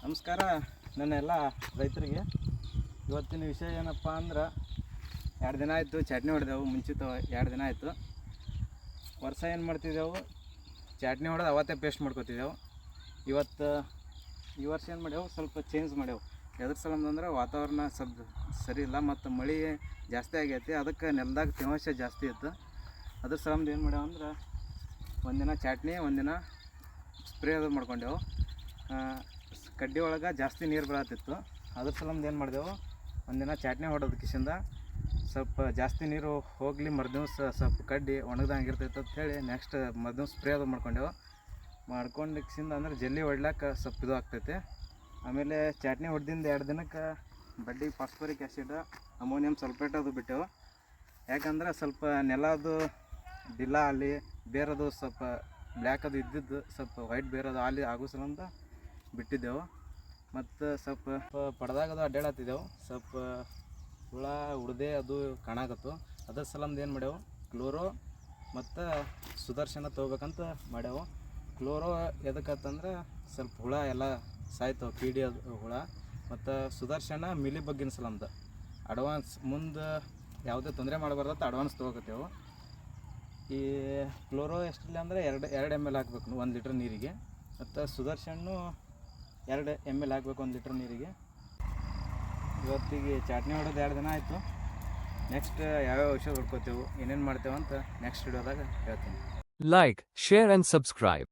ನಮಸ್ಕಾರ ನನ್ನೆಲ್ಲ ರೈತರಿಗೆ. ಇವತ್ತಿನ ವಿಷಯ ಏನಪ್ಪ ಅಂದ್ರೆ 2 ದಿನ ಆಯಿತು ಚಟ್ನಿ ಹೊಡೆದೆವು. ಮುಂಚಿತ 2 ದಿನ ಆಯಿತು. ವರ್ಷ ಏನು ಮಾಡ್ತಿದ್ದೆವು, ಚಟ್ನಿ ಹೊಡೆದು ಅವತ್ತೇ ಪೇಸ್ಟ್ ಮಾಡ್ಕೊತಿದ್ದೆವು. ಈ ವರ್ಷ ಏನು ಮಾಡ್ಯೆವು, ಸ್ವಲ್ಪ ಚೇಂಜ್ ಮಾಡ್ಯೆವು. ಎದ್ರ ಸಲಂದ ಅಂದ್ರೆ ವಾತಾವರಣ ಸ್ವಲ್ಪ ಸರಿ ಇಲ್ಲ ಮತ್ತು ಮಳೆ ಜಾಸ್ತಿ ಆಗೈತಿ. ಅದಕ್ಕೆ ನೆಲದಾಗ ತೇವಾಂಶ ಜಾಸ್ತಿ ಇತ್ತು. ಅದ್ರ ಸಲಂದ ಏನು ಮಾಡ್ಯಾವ ಅಂದ್ರೆ ಒಂದಿನ ಚಟ್ನಿ ಒಂದಿನ ಸ್ಪ್ರೇ ಅದು ಮಾಡ್ಕೊಂಡೆವು. ಕಡ್ಡಿ ಒಳಗೆ ಜಾಸ್ತಿ ನೀರು ಬೀಳತ್ತಿತ್ತು. ಅದ್ರ ಸಲಂದ ಏನು ಮಾಡಿದೆವು, ಒಂದಿನ ಚಟ್ನಿ ಹೊಡೋದು ಕಿಶಿಂದ ಸ್ವಲ್ಪ ಜಾಸ್ತಿ ನೀರು ಹೋಗಲಿ, ಮರುದಿವ್ಸ ಸ್ವಲ್ಪ ಕಡ್ಡಿ ಒಣಗ್ದಂಗೆ ಇರ್ತೈತೆ ಅಂಥೇಳಿ ನೆಕ್ಸ್ಟ್ ಮರುದಿವ್ಸ ಸ್ಪ್ರೇ ಅದು ಮಾಡ್ಕೊಂಡು ಕಿಶಿಂದ ಅಂದ್ರೆ ಜಲ್ಲಿ ಹೊಡ್ಲಿಕ್ಕೆ ಸ್ವಲ್ಪ ಇದು ಆಗ್ತೈತೆ. ಆಮೇಲೆ ಚಟ್ನಿ ಹೊಡೆದಿಂದ 2 ದಿನಕ್ಕೆ ಬಡ್ಡಿಗೆ ಫಾಸ್ಫರಿಕ್ ಆ್ಯಸಿಡ್, ಅಮೋನಿಯಂ ಸಲ್ಫೇಟ್ ಅದು ಬಿಟ್ಟೆವು. ಯಾಕಂದ್ರೆ ಸ್ವಲ್ಪ ನೆಲದು ಡಿಲ್ಲ ಅಲ್ಲಿ ಬೇರದು ಸ್ವಲ್ಪ ಬ್ಲ್ಯಾಕ್ ಅದು ಇದ್ದಿದ್ದು ಸ್ವಲ್ಪ ವೈಟ್ ಬೇರದು ಅಲ್ಲಿ ಆಗೋ ಸಲಂದ ಬಿಟ್ಟಿದ್ದೆವು. ಮತ್ತು ಸ್ವಲ್ಪ ಪಡ್ದಾಗದು ಅಡ್ಡಾಡತ್ತಿದ್ದೆವು. ಸ್ವಲ್ಪ ಹುಳ ಉಡ್ದೆ ಅದು ಕಾಣಾಕತ್ತು. ಅದ್ರ ಸಲಂದ ಏನು ಮಾಡ್ಯೆವು, ಕ್ಲೋರೋ ಮತ್ತು ಸುದರ್ಶನ ತೊಗೋಬೇಕಂತ ಮಾಡ್ಯೆವು. ಕ್ಲೋರೋ ಎದಕ್ಕಂತಂದ್ರೆ ಸ್ವಲ್ಪ ಹುಳ ಎಲ್ಲ ಸಾಯ್ತವೆ, ಪೀಡಿ ಅದು ಹುಳ. ಮತ್ತು ಸುದರ್ಶನ ಮಿಲಿ ಬಗ್ಗಿನ ಸಲಂದ ಅಡ್ವಾನ್ಸ್ ಮುಂದೆ ಯಾವುದೇ ತೊಂದರೆ ಮಾಡಬಾರ್ದಂತ ಅಡ್ವಾನ್ಸ್ ತೊಗೋಕತ್ತೇವು. ಈ ಕ್ಲೋರೋ ಎಷ್ಟಿಲ್ಲ ಅಂದರೆ 2 ml ಹಾಕ್ಬೇಕು 1 ಲೀಟ್ರ್ ನೀರಿಗೆ. ಮತ್ತು ಸುದರ್ಶನ್ನು 2 ml ಹಾಕ್ಬೇಕು 1 ಲೀಟ್ರ್ ನೀರಿಗೆ. ಇವತ್ತಿಗೆ ಚಟ್ನಿ ಹೊಡೆದು 2 ದಿನ ಆಯಿತು. ನೆಕ್ಸ್ಟ್ ಯಾವ್ಯಾವ ಔಷಧ ಹೊಡ್ಕೋತೇವೆ, ಏನೇನು ಮಾಡ್ತೇವೆ ಅಂತ ನೆಕ್ಸ್ಟ್ ವಿಡಿಯೋದಾಗ ಹೇಳ್ತೀನಿ. Like, share and subscribe.